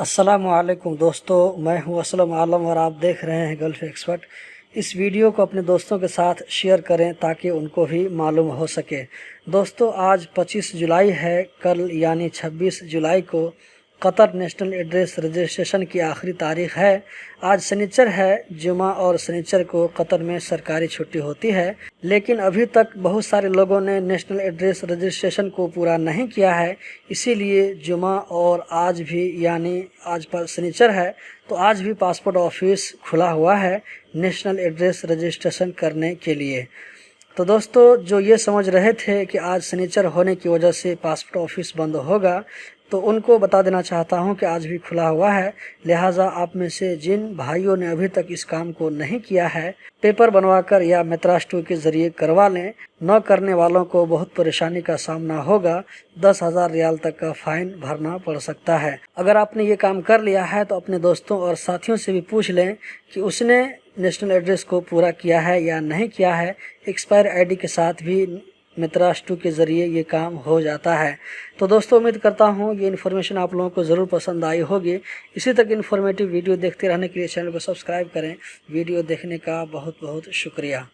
अस्सलामुअलैकुम दोस्तों, मैं हूं असलम आलम और आप देख रहे हैं गल्फ़ एक्सपर्ट। इस वीडियो को अपने दोस्तों के साथ शेयर करें ताकि उनको भी मालूम हो सके। दोस्तों, आज 25 जुलाई है। कल यानी 26 जुलाई को कतर नेशनल एड्रेस रजिस्ट्रेशन की आखिरी तारीख़ है। आज शनिचर है, जुमा और शनिचर को कतर में सरकारी छुट्टी होती है, लेकिन अभी तक बहुत सारे लोगों ने नेशनल एड्रेस रजिस्ट्रेशन को पूरा नहीं किया है। इसीलिए जुमा और आज भी यानी आज पर शनिचर है तो आज भी पासपोर्ट ऑफिस खुला हुआ है नेशनल एड्रेस रजिस्ट्रेशन करने के लिए। तो दोस्तों, जो ये समझ रहे थे कि आज शनिचर होने की वजह से पासपोर्ट ऑफिस बंद होगा, तो उनको बता देना चाहता हूं कि आज भी खुला हुआ है। लिहाजा आप में से जिन भाइयों ने अभी तक इस काम को नहीं किया है, पेपर बनवाकर या मेत्रास्टू के ज़रिए करवा लें। न करने वालों को बहुत परेशानी का सामना होगा। 10,000 रियाल तक का फ़ाइन भरना पड़ सकता है। अगर आपने ये काम कर लिया है तो अपने दोस्तों और साथियों से भी पूछ लें कि उसने नेशनल एड्रेस को पूरा किया है या नहीं किया है। एक्सपायर आईडी के साथ भी मेत्रास्टू के ज़रिए ये काम हो जाता है। तो दोस्तों, उम्मीद करता हूँ ये इन्फॉर्मेशन आप लोगों को ज़रूर पसंद आई होगी। इसी तक इन्फॉर्मेटिव वीडियो देखते रहने के लिए चैनल को सब्सक्राइब करें। वीडियो देखने का बहुत बहुत शुक्रिया।